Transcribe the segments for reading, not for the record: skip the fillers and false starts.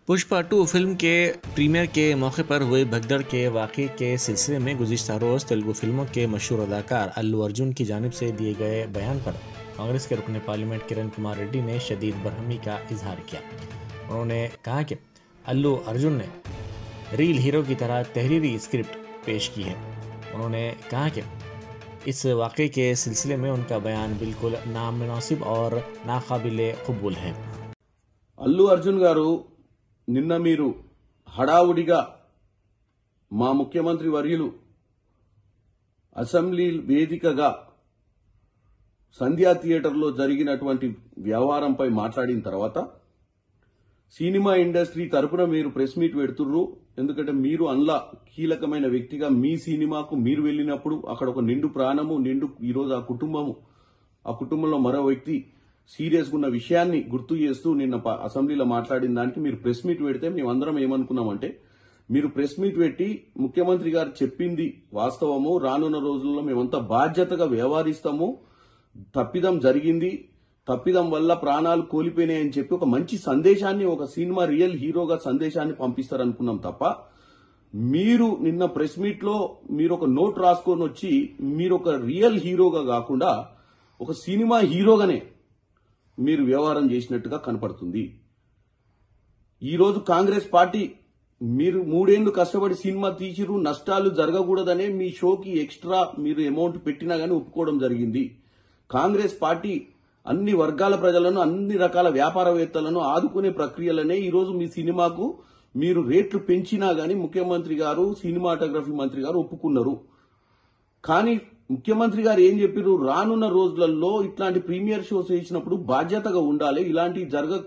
Pushpa 2 film के premiere के मौके पर हुए भगदड़ के वाक़े के सिलसिले में गुज़िश्ता रोज़ तेलुगु फिल्मों के मशहूर अदाकार अल्लू अर्जुन की जानिब से दिए गए बयान पर कांग्रेस के रुकन पार्लियामेंट किरण कुमार रेड्डी ने शदीद बरहमी का इजहार किया। उन्होंने कहा कि अल्लू अर्जुन ने रील हीरो की तरह तहरीरी स्क्रिप्ट पेश की है। उन्होंने कहा कि इस वाक़े के सिलसिले में उनका बयान बिल्कुल नामुनासिब और नाकाबिले कबूल है। అల్లు అర్జున్ గారు నిన్న మీరు హడావుడిగా మా ముఖ్యమంత్రి వర్యులు అసెంబ్లీ వేదికగా సంధ్యా థియేటర్లో జరిగినటువంటి వ్యవహారంపై మాట్లాడిన తర్వాత సినిమా ఇండస్ట్రీ తరపున మీరు ప్రెస్ మీట్ పెడుతుర్రు। ఎందుకంటే మీరు అన్లా కీలకమైన వ్యక్తిగా మీ సినిమాకు మీరు వెళ్ళినప్పుడు అక్కడ ఒక నిండు ప్రాణము నిండు ఈరోజు ఆ కుటుంబంలో మరో వ్యక్తి సీరియస్ ఉన్న విషయాన్ని గుర్తు చేస్తూ నిన్న అసెంబ్లీలో మాట్లాడిన దానికి మీరు ప్రెస్ మీట్ పెడితే మేమందరం ఏమనుకున్నామంటే మీరు ప్రెస్ మీట్ పెట్టి ముఖ్యమంత్రి గారు చెప్పింది వాస్తవము, రానున్న రోజుల్లో మేమంతా బాధ్యతగా వ్యవహరిస్తాము, తప్పిదం జరిగింది, తప్పిదం వల్ల ప్రాణాలు కోల్పోయినాయని చెప్పి ఒక మంచి సందేశాన్ని, ఒక సినిమా రియల్ హీరోగా సందేశాన్ని పంపిస్తారనుకున్నాం తప్ప మీరు నిన్న ప్రెస్ మీట్ లో మీరు ఒక నోట్ రాసుకొని వచ్చి మీరు ఒక రియల్ హీరోగా కాకుండా ఒక సినిమా హీరోగానే మీరు వ్యవహారం చేసినట్టుగా కనపడుతుంది। ఈరోజు కాంగ్రెస్ పార్టీ మీరు 3 ఏళ్లు కష్టపడి సినిమా తీసిరు, నష్టాలు జరగకూడదనే మీ షోకి ఎక్స్ట్రా మీరు అమౌంట్ పెట్టినా గానీ ఒప్పుకోవడం జరిగింది। కాంగ్రెస్ పార్టీ అన్ని వర్గాల ప్రజలను, అన్ని రకాల వ్యాపారవేత్తలను ఆదుకునే ప్రక్రియలనే ఈరోజు మీ సినిమాకు మీరు రేట్లు పెంచినా గానీ ముఖ్యమంత్రి గారు, సినిమాటోగ్రఫీ మంత్రి గారు ఒప్పుకున్నారు। కానీ ముఖ్యమంత్రి గారు ఏం చెప్పారు, రానున్న రోజులలో ఇట్లాంటి ప్రీమియర్ షోస్ వేసినప్పుడు బాధ్యతగా ఉండాలి, ఇలాంటి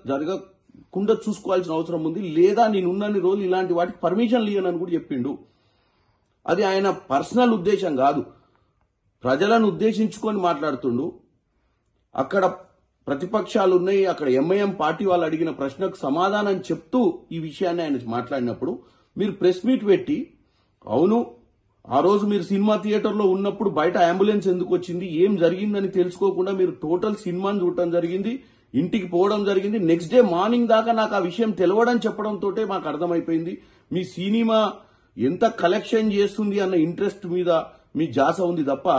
జరగకుండా చూసుకోవాల్సిన అవసరం ఉంది, లేదా నేనున్నన్ని రోజులు ఇలాంటి వాటికి పర్మిషన్ లేనని కూడా చెప్పిండు। అది ఆయన పర్సనల్ ఉద్దేశం కాదు, ప్రజలను ఉద్దేశించుకొని మాట్లాడుతుండు। అక్కడ ప్రతిపక్షాలు ఉన్నాయి, అక్కడ ఎంఐఎం పార్టీ వాళ్ళు అడిగిన ప్రశ్నకు సమాధానం చెప్తూ ఈ విషయాన్ని ఆయన మాట్లాడినప్పుడు మీరు ప్రెస్ మీట్ పెట్టి అవును ఆ రోజు మీరు సినిమా థియేటర్లో ఉన్నప్పుడు బయట అంబులెన్స్ ఎందుకు వచ్చింది, ఏం జరిగిందని తెలుసుకోకుండా మీరు టోటల్ సినిమాని చూడటం జరిగింది, ఇంటికి పోవడం జరిగింది, నెక్స్ట్ డే మార్నింగ్ దాకా నాకు ఆ విషయం తెలియడం చెప్పడంతో మాకు అర్థమైపోయింది మీ సినిమా ఎంత కలెక్షన్ చేస్తుంది అన్న ఇంట్రెస్ట్ మీద మీ జాస ఉంది తప్ప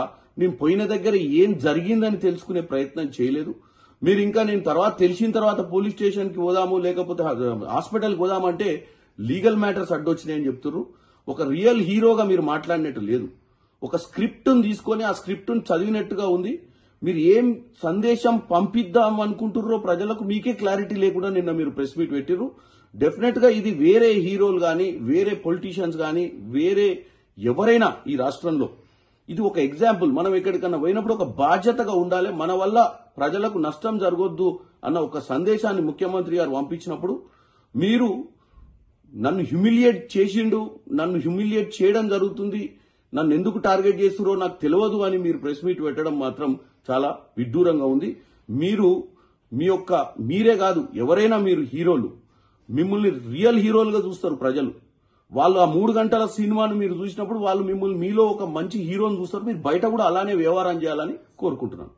నేను పోయిన దగ్గర ఏం జరిగిందని తెలుసుకునే ప్రయత్నం చేయలేదు। మీరు ఇంకా నేను తర్వాత తెలిసిన తర్వాత పోలీస్ స్టేషన్కి పోదాము లేకపోతే హాస్పిటల్కి పోదామంటే లీగల్ మ్యాటర్స్ అడ్డొచ్చినాయని చెప్తున్నారు। ఒక రియల్ హీరోగా మీరు మాట్లాడినట్టు లేదు, ఒక స్క్రిప్ట్ను తీసుకొని ఆ స్క్రిప్ట్ను చదివినట్టుగా ఉంది। మీరు ఏం సందేశం పంపిద్దాం అనుకుంటుర్రో ప్రజలకు మీకే క్లారిటీ లేకుండా నిన్న మీరు ప్రెస్ మీట్ పెట్టిర్రు। డెఫినెట్ గా ఇది వేరే హీరోలు గాని, వేరే పొలిటీషియన్స్ గాని, వేరే ఎవరైనా ఈ రాష్ట్రంలో ఇది ఒక ఎగ్జాంపుల్। మనం ఎక్కడికన్నా పోయినప్పుడు ఒక బాధ్యతగా ఉండాలి, మన వల్ల ప్రజలకు నష్టం జరగొద్దు అన్న ఒక సందేశాన్ని ముఖ్యమంత్రి గారు పంపించినప్పుడు మీరు నన్ను హ్యూమిలియేట్ చేసిండు, నన్ను హ్యూమిలియేట్ చేయడం జరుగుతుంది, నన్ను ఎందుకు టార్గెట్ చేస్తురో నాకు తెలియదు అని మీరు ప్రెస్ మీట్ పెట్టడం మాత్రం చాలా విడ్డూరంగా ఉంది। మీరు మీరే కాదు ఎవరైనా మీరు హీరోలు, మిమ్మల్ని రియల్ హీరోలుగా చూస్తారు ప్రజలు। వాళ్ళు ఆ 3 గంటల సినిమాను మీరు చూసినప్పుడు వాళ్ళు మిమ్మల్ని మీలో ఒక మంచి హీరోని చూస్తారు, మీరు బయట కూడా అలానే వ్యవహారం చేయాలని కోరుకుంటున్నాను।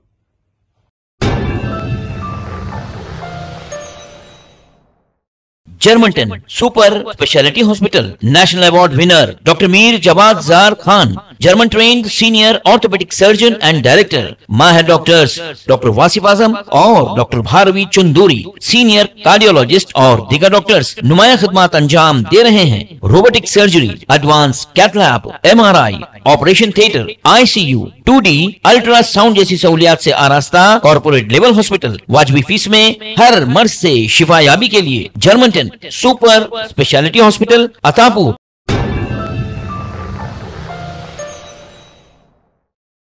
Germanten super speciality hospital national award winner doctor Mir Jawad Zar Khan, German trained senior orthopaedic surgeon and director, माहिर डॉक्टर्स डॉक्टर वासिफ आजम और doctor Bharavi Chanduri, senior cardiologist और दीगर डॉक्टर्स नुमाया खिदमत अंजाम दे रहे हैं। Robotic surgery, advance cath lab, MRI, operation theatre, ICU, 2D ultrasound जैसी सहूलियात से आरास्ता कॉर्पोरेट लेवल हॉस्पिटल, वाजबी फीस में हर मर्ज से शिफायाबी के लिए Germanton super speciality hospital, Attapur.